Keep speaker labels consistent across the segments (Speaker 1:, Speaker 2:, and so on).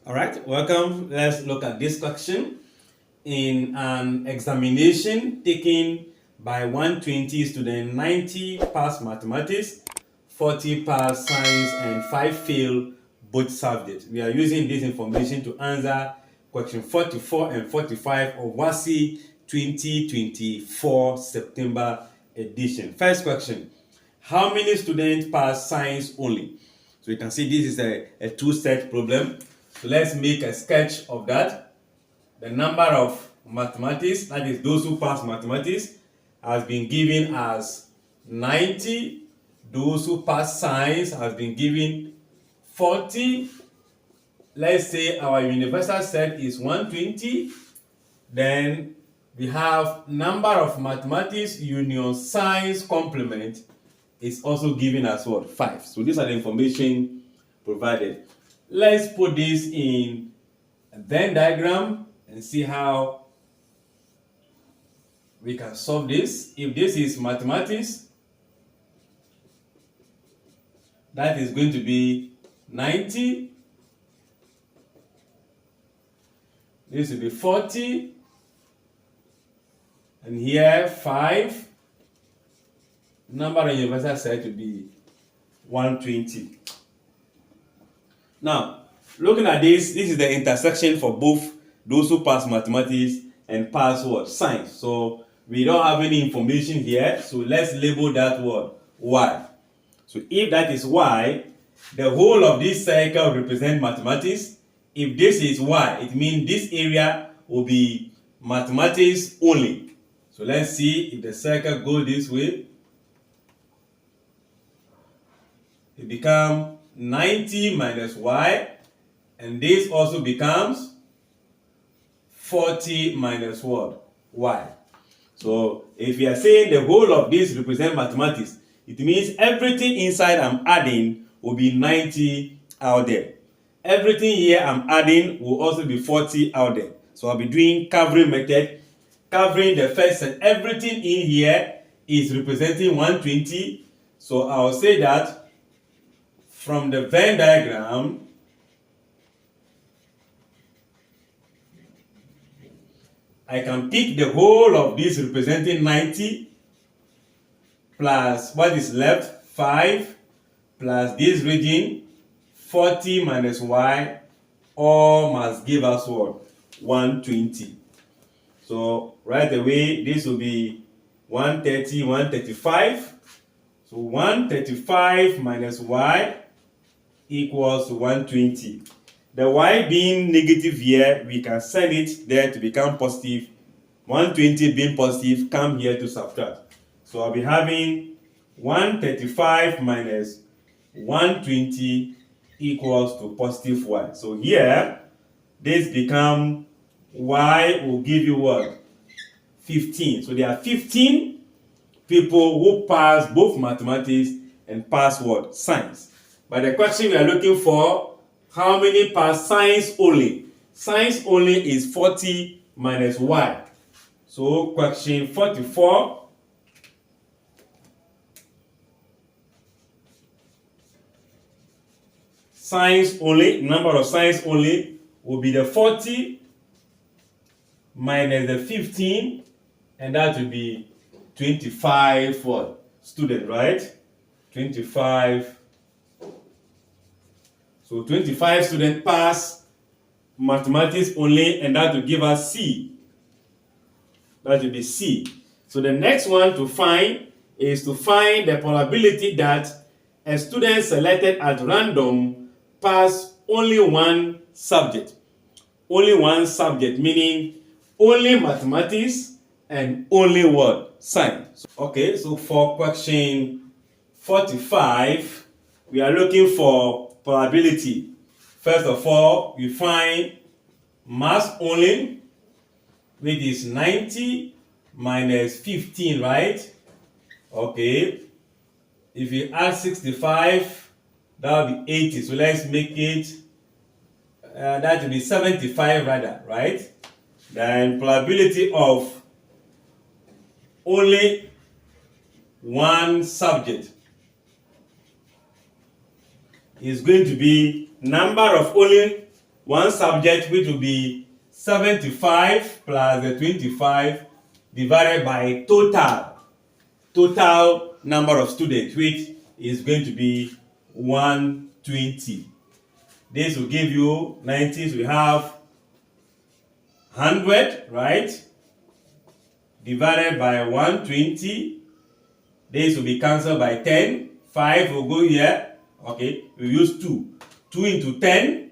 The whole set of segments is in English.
Speaker 1: All right, welcome. Let's look at this question. In an examination taken by 120 students, 90 pass mathematics, 40 pass science, and 5 fail both subjects. We are using this information to answer question 44 and 45 of WASSCE 2024 September edition. First question, how many students pass science only? So you can see this is a two-set problem. So let's make a sketch of that. The number of mathematics, that is those who pass mathematics, has been given as 90. Those who pass science has been given 40. Let's say our universal set is 120. Then we have number of mathematics union science complement is also given as what? 5. So these are the information provided. Let's put this in a Venn diagram and see how we can solve this. If this is mathematics, that is going to be 90. This will be 40. And here 5. Number of universal set will be 120. Now, looking at this is the intersection for both those who pass mathematics and pass what? Science. So we don't have any information here, so let's label that word Y. So if that is Y, the whole of this circle represents mathematics. If this is Y, it means this area will be mathematics only. So let's see if the circle goes this way. It becomes 90 minus Y, and this also becomes 40 minus what? Y. So if you are saying the whole of this represents mathematics, it means everything inside I'm adding will be 90 out there. Everything here I'm adding will also be 40 out there. So I'll be doing covering method, covering the first set. Everything in here is representing 120. So I'll say that from the Venn diagram, I can pick the whole of this representing 90 plus what is left, 5, plus this region, 40 minus Y, all must give us what? 120. So right away, this will be 130, 135. So 135 minus Y equals 120. The Y being negative here, we can send it there to become positive. 120 being positive, come here to subtract. So I'll be having 135 minus 120 equals to positive Y. So here, this become Y will give you what? 15. So there are 15 people who pass both mathematics and pass what? Science. But the question we are looking for, how many pass science only? Science only is 40 minus Y. So question 44. Science only, number of science only will be the 40 minus the 15, and that will be 25 what? Student, right? 25. So 25 students pass mathematics only, and that will give us C. That will be C. So the next one to find is to find the probability that a student selected at random pass only one subject. Only one subject, meaning only mathematics and only what? Science. Okay, so for question 45, we are looking for probability. First of all, we find mass only, which is 90 minus 15, right? Okay. If you add 65, that will be 80. So let's make it, that will be 75 rather, right? Then probability of only one subject is going to be number of only one subject, which will be 75 plus the 25 divided by total number of students, which is going to be 120. This will give you 90. So we have 100, right? Divided by 120. This will be cancelled by 10. 5 will go here. Okay, we use 2. 2 into 10,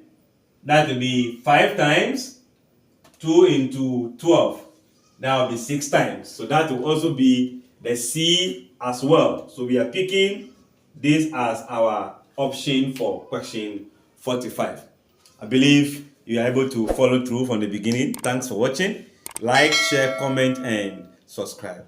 Speaker 1: that will be 5 times. 2 into 12, that will be 6 times. So that will also be the C as well. So we are picking this as our option for question 45. I believe you are able to follow through from the beginning. Thanks for watching. Like, share, comment, and subscribe.